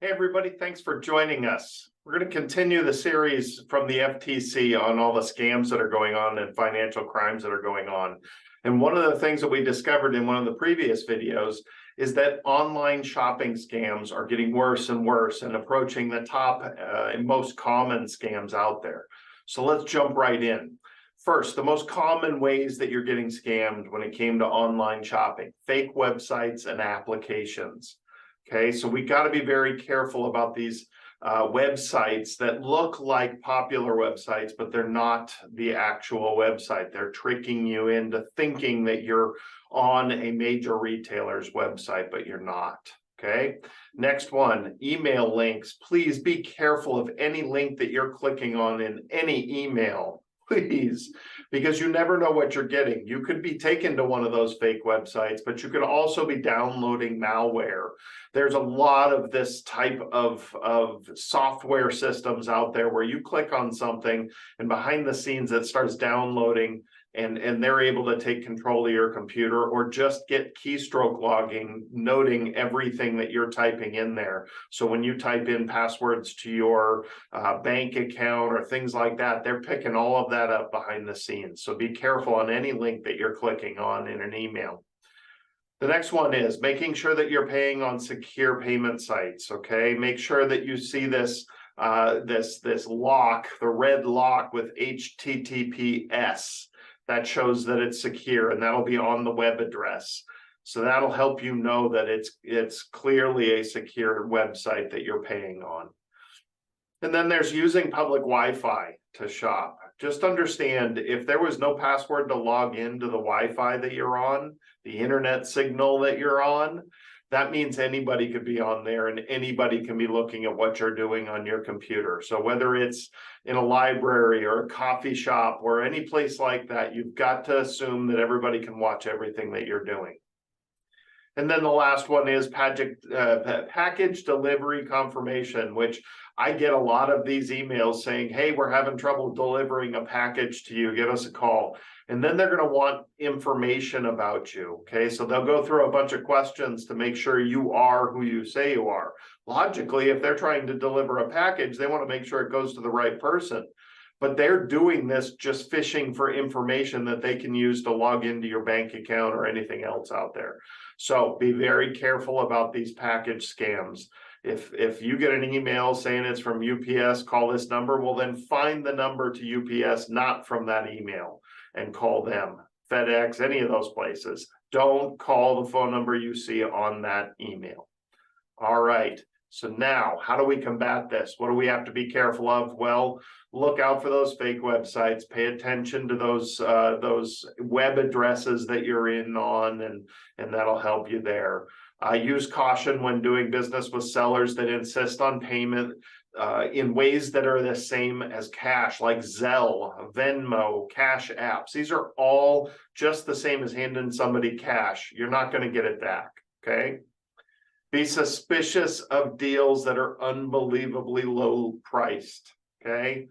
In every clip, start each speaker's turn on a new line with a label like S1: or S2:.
S1: Hey, everybody, thanks for joining us. We're going to continue the series from the FTC on all the scams that are going on and financial crimes that are going on. And one of the things that we discovered in one of the previous videos is that online shopping scams are getting worse and worse and approaching the top and most common scams out there. So let's jump right in. First, the most common ways that you're getting scammed when it came to online shopping: fake websites and applications. Okay, so we got to be very careful about these websites that look like popular websites, but they're not the actual website. They're tricking you into thinking that you're on a major retailer's website, but you're not. Okay, next one, email links. Please be careful of any link that you're clicking on in any email. Please, because you never know what you're getting. You could be taken to one of those fake websites, but you could also be downloading malware. There's a lot of this type of software systems out there where you click on something and behind the scenes it starts downloading, and they're able to take control of your computer or just get keystroke logging, noting everything that you're typing in there. So when you type in passwords to your bank account or things like that, they're picking all of that up behind the scenes. So be careful on any link that you're clicking on in an email. The next one is making sure that you're paying on secure payment sites. Okay, make sure that you see this this lock, the red lock with HTTPS. That shows that it's secure, and that'll be on the web address. So that'll help you know that it's clearly a secure website that you're paying on. And then there's using public Wi-Fi to shop. Just understand, if there was no password to log into the Wi-Fi that you're on, the internet signal that you're on, that means anybody could be on there and anybody can be looking at what you're doing on your computer. So whether it's in a library or a coffee shop or any place like that, you've got to assume that everybody can watch everything that you're doing. And then the last one is package delivery confirmation, which I get a lot of these emails saying, hey, we're having trouble delivering a package to you, give us a call. And then they're going to want information about you. Okay, so they'll go through a bunch of questions to make sure you are who you say you are. Logically, if they're trying to deliver a package, they want to make sure it goes to the right person. But they're doing this just fishing for information that they can use to log into your bank account or anything else out there. So be very careful about these package scams. If you get an email saying it's from UPS, call this number, well, then find the number to UPS, not from that email, and call them. FedEx, any of those places. Don't call the phone number you see on that email. All right. So now, how do we combat this? What do we have to be careful of? Well, look out for those fake websites. Pay attention to those web addresses that you're in on, and that'll help you there. Use caution when doing business with sellers that insist on payment in ways that are the same as cash, like Zelle, Venmo, Cash apps. These are all just the same as handing somebody cash. You're not going to get it back, okay? Be suspicious of deals that are unbelievably low priced, okay?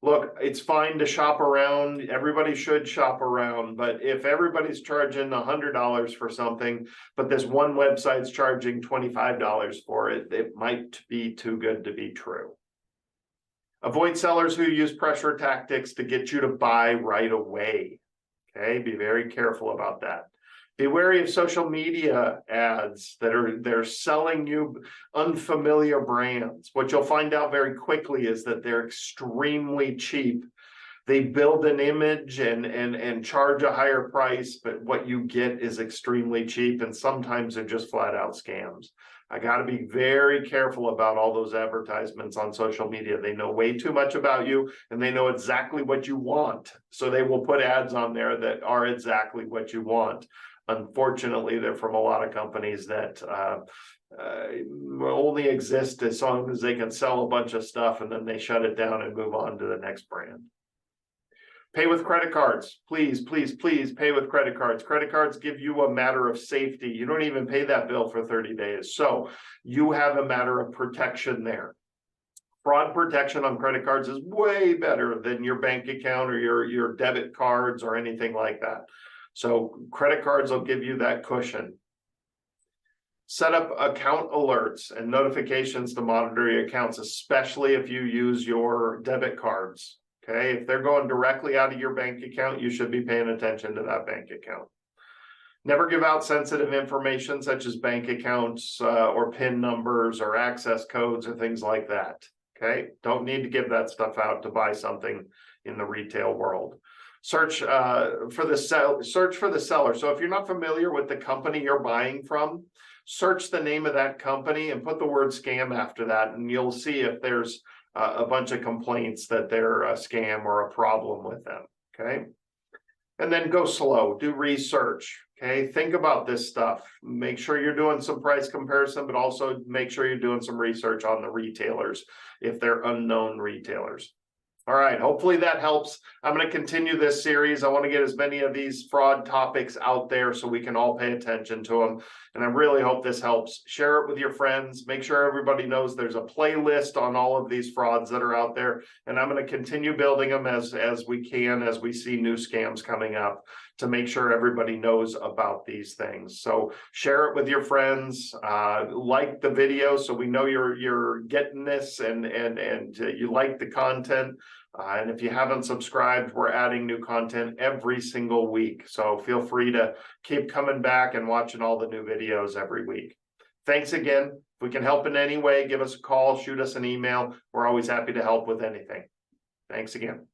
S1: Look, it's fine to shop around. Everybody should shop around. But if everybody's charging $100 for something, but this one website's charging $25 for it, it might be too good to be true. Avoid sellers who use pressure tactics to get you to buy right away, okay? Be very careful about that. Be wary of social media ads they're selling you unfamiliar brands. What you'll find out very quickly is that they're extremely cheap. They build an image and charge a higher price, but what you get is extremely cheap, and sometimes they're just flat out scams. I got to be very careful about all those advertisements on social media. They know way too much about you, and they know exactly what you want. So they will put ads on there that are exactly what you want. Unfortunately, they're from a lot of companies that only exist as long as they can sell a bunch of stuff, and then they shut it down and move on to the next brand. Pay with credit cards. Please, please, please pay with credit cards. Credit cards give you a matter of safety. You don't even pay that bill for 30 days. So you have a matter of protection there. Fraud protection on credit cards is way better than your bank account or your debit cards or anything like that. So credit cards will give you that cushion. Set up account alerts and notifications to monitor your accounts, especially if you use your debit cards. Okay, if they're going directly out of your bank account, you should be paying attention to that bank account. Never give out sensitive information such as bank accounts or PIN numbers or access codes or things like that. Okay, don't need to give that stuff out to buy something in the retail world. Search for the seller. So if you're not familiar with the company you're buying from, search the name of that company and put the word scam after that, and you'll see if there's a bunch of complaints that they're a scam or a problem with them. Okay, and then go slow, do research. Okay, think about this stuff. Make sure you're doing some price comparison, but also make sure you're doing some research on the retailers if they're unknown retailers. All right, hopefully that helps. I'm going to continue this series. I want to get as many of these fraud topics out there so we can all pay attention to them. And I really hope this helps. Share it with your friends. Make sure everybody knows there's a playlist on all of these frauds that are out there. And I'm going to continue building them as we can, as we see new scams coming up, to make sure everybody knows about these things. So share it with your friends, like the video so we know you're getting this and you like the content. And if you haven't subscribed, we're adding new content every single week. So feel free to keep coming back and watching all the new videos every week. Thanks again. If we can help in any way, give us a call, shoot us an email. We're always happy to help with anything. Thanks again.